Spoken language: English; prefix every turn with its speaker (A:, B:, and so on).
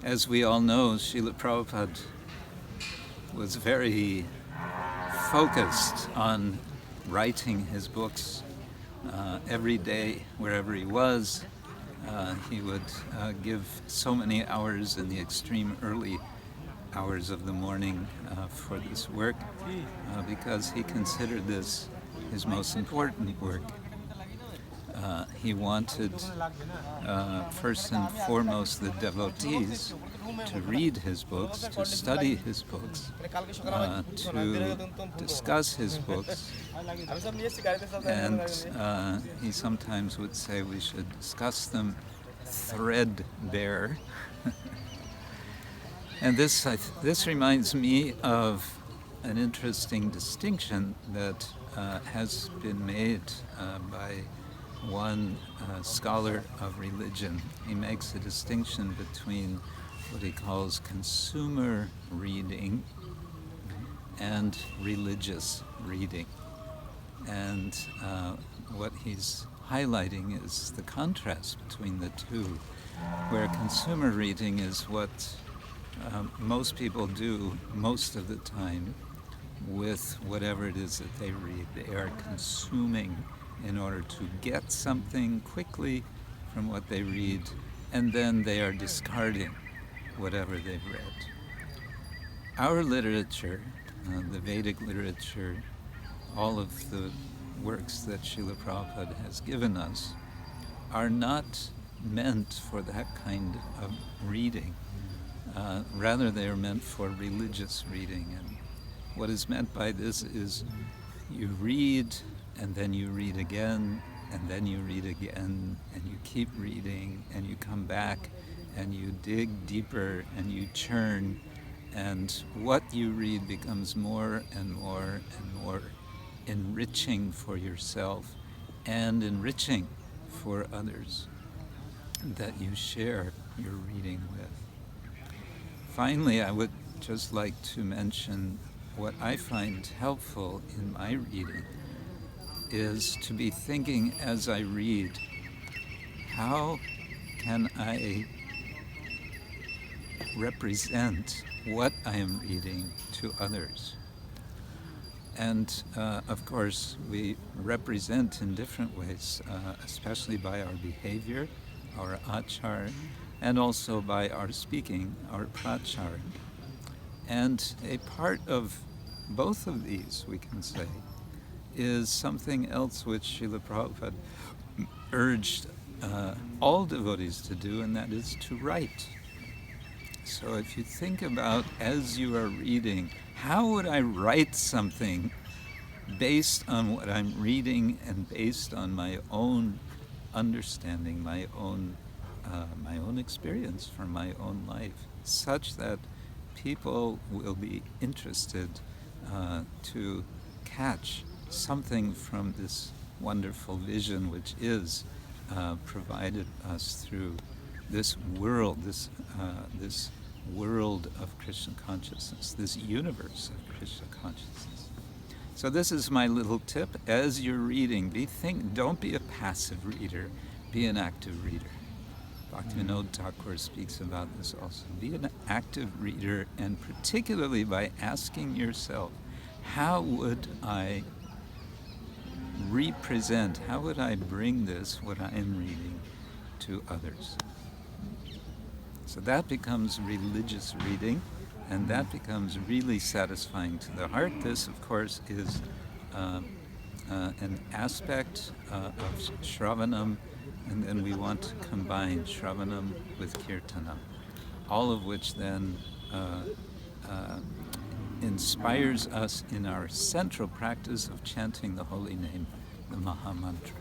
A: As we all know, Srila Prabhupada was very focused on writing his books every day, wherever he was. He would give so many hours in the extreme early hours of the morning for this work because he considered this his most important work. He wanted, first and foremost, the devotees to read his books, to study his books, to discuss his books. And he sometimes would say we should discuss them threadbare. And this reminds me of an interesting distinction that has been made by one scholar of religion. He makes a distinction between what he calls consumer reading and religious reading. And what he's highlighting is the contrast between the two, where consumer reading is what most people do most of the time with whatever it is that they read. They are consuming in order to get something quickly from what they read, and then they are discarding whatever they've read. Our literature, the Vedic literature, all of the works that Srila Prabhupada has given us, are not meant for that kind of reading. Rather, they are meant for religious reading. And what is meant by this is you read, and then you read again, and then you read again, and you keep reading, and you come back, and you dig deeper, and you churn, and what you read becomes more and more and more enriching for yourself and enriching for others that you share your reading with. Finally, I would just like to mention what I find helpful in my reading is to be thinking as I read, how can I represent what I am reading to others? And of course, we represent in different ways, especially by our behavior, our achar, and also by our speaking, our prachar. And a part of both of these, we can say, is something else which Srila Prabhupada urged all devotees to do, and that is to write. So if you think about, as you are reading, how would I write something based on what I'm reading and based on my own understanding, my own experience from my own life, such that people will be interested to catch something from this wonderful vision which is provided us through this world, this world of Krishna consciousness, this universe of Krishna consciousness. So this is my little tip. As you're reading, don't be a passive reader, be an active reader. Bhaktivinoda Thakur speaks about this also. Be an active reader, and particularly by asking yourself, how would I represent, how would I bring this, what I am reading, to others? So that becomes religious reading, and that becomes really satisfying to the heart. This, of course, is an aspect of Shravanam, and then we want to combine Shravanam with Kirtanam, all of which then inspires us in our central practice of chanting the holy name, the Maha Mantra.